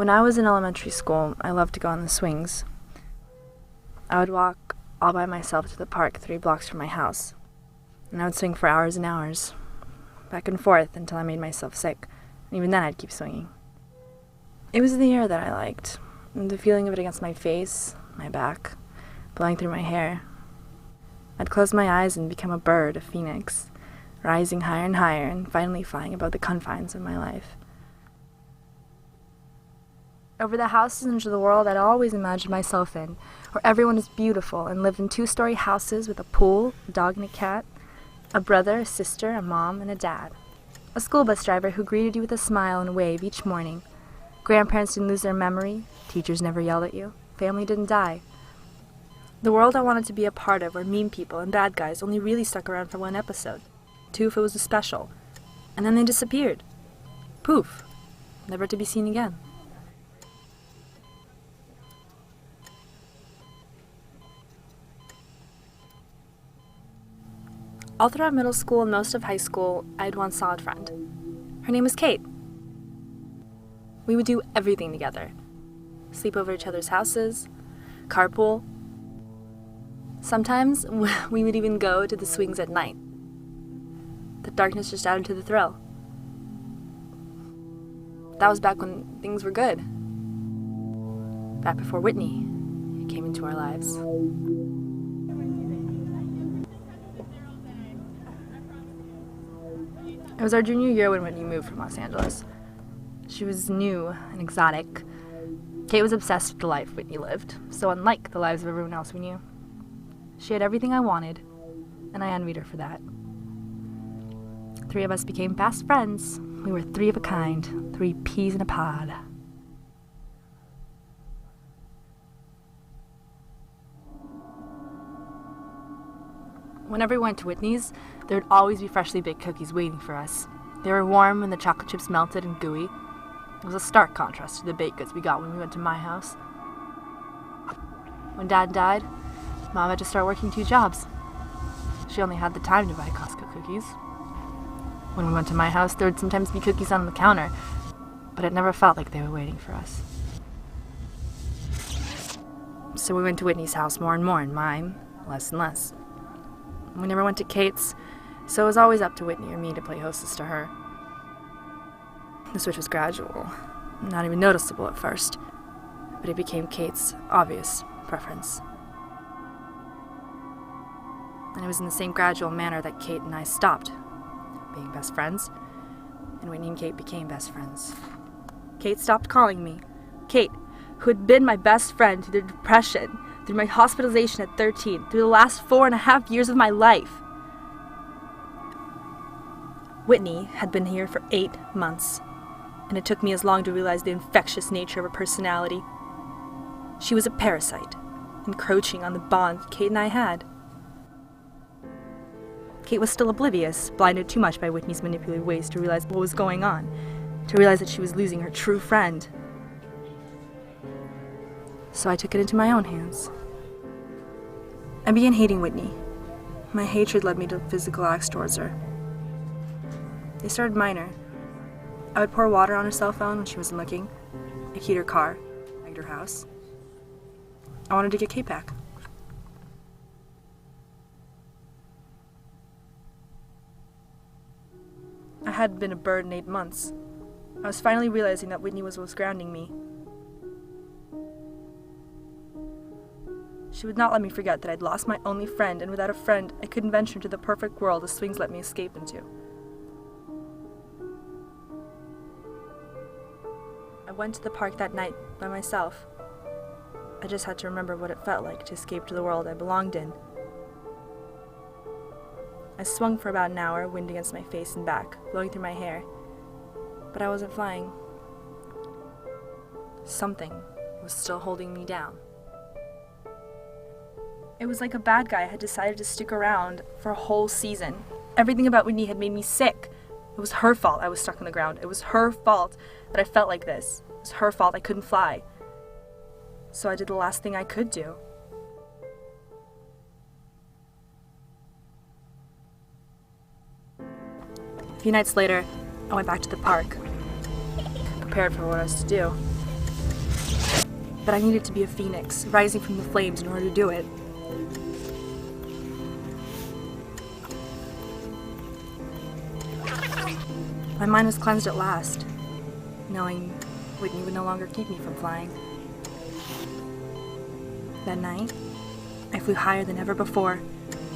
When I was in elementary school, I loved to go on the swings. I would walk all by myself to the park 3 blocks from my house, and I would swing for hours and hours, back and forth until I made myself sick, and even then I'd keep swinging. It was the air that I liked, and the feeling of it against my face, my back, blowing through my hair. I'd close my eyes and become a bird, a phoenix, rising higher and higher and finally flying above the confines of my life. Over the houses into the world I'd always imagined myself in, where everyone is beautiful and lived in 2-story houses with a pool, a dog and a cat, a brother, a sister, a mom, and a dad. A school bus driver who greeted you with a smile and a wave each morning. Grandparents didn't lose their memory, teachers never yelled at you, family didn't die. The world I wanted to be a part of where mean people and bad guys only really stuck around for 1 episode, 2 if it was a special, and then they disappeared. Poof, never to be seen again. All throughout middle school and most of high school, I had one solid friend. Her name was Kate. We would do everything together. Sleep over each other's houses, carpool. Sometimes we would even go to the swings at night. The darkness just added to the thrill. That was back when things were good. Back before Whitney came into our lives. It was our junior year when Whitney moved from Los Angeles. She was new and exotic. Kate was obsessed with the life Whitney lived, so unlike the lives of everyone else we knew. She had everything I wanted, and I envied her for that. 3 of us became fast friends. We were 3 of a kind, 3 peas in a pod. Whenever we went to Whitney's, there would always be freshly baked cookies waiting for us. They were warm and the chocolate chips melted and gooey. It was a stark contrast to the baked goods we got when we went to my house. When Dad died, Mom had to start working 2 jobs. She only had the time to buy Costco cookies. When we went to my house, there would sometimes be cookies on the counter, but it never felt like they were waiting for us. So we went to Whitney's house more and more, and mine less and less. We never went to Kate's, so it was always up to Whitney or me to play hostess to her. The switch was gradual, not even noticeable at first, but it became Kate's obvious preference. And it was in the same gradual manner that Kate and I stopped being best friends, and Whitney and Kate became best friends. Kate stopped calling me. Kate, who had been my best friend through the depression, through my hospitalization at 13, through the last 4.5 years of my life. Whitney had been here for 8 months, and it took me as long to realize the infectious nature of her personality. She was a parasite, encroaching on the bond Kate and I had. Kate was still oblivious, blinded too much by Whitney's manipulative ways to realize what was going on, to realize that she was losing her true friend. So I took it into my own hands. I began hating Whitney. My hatred led me to physical acts towards her. They started minor. I would pour water on her cell phone when she wasn't looking. I keyed her car, ragged her house. I wanted to get Kate back. I hadn't been a bird in 8 months. I was finally realizing that Whitney was what was grounding me. She would not let me forget that I'd lost my only friend, and without a friend, I couldn't venture into the perfect world the swings let me escape into. I went to the park that night by myself. I just had to remember what it felt like to escape to the world I belonged in. I swung for about an hour, wind against my face and back, blowing through my hair. But I wasn't flying. Something was still holding me down. It was like a bad guy had decided to stick around for a whole season. Everything about Whitney had made me sick. It was her fault I was stuck on the ground. It was her fault that I felt like this. It was her fault I couldn't fly. So I did the last thing I could do. A few nights later, I went back to the park, prepared for what I was to do. but I needed to be a phoenix, rising from the flames in order to do it. My mind was cleansed at last, knowing Whitney would no longer keep me from flying. That night, I flew higher than ever before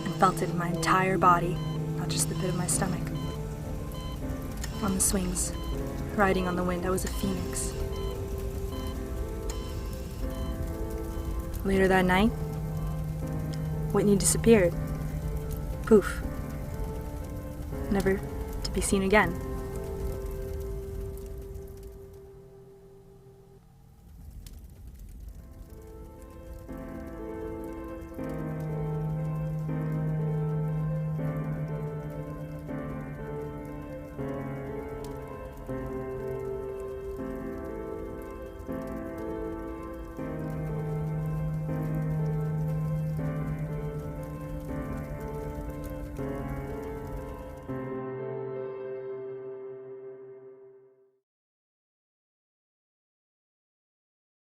and felt it in my entire body, not just the pit of my stomach. On the swings, riding on the wind, I was a phoenix. Later that night, Whitney disappeared. Poof. Never to be seen again.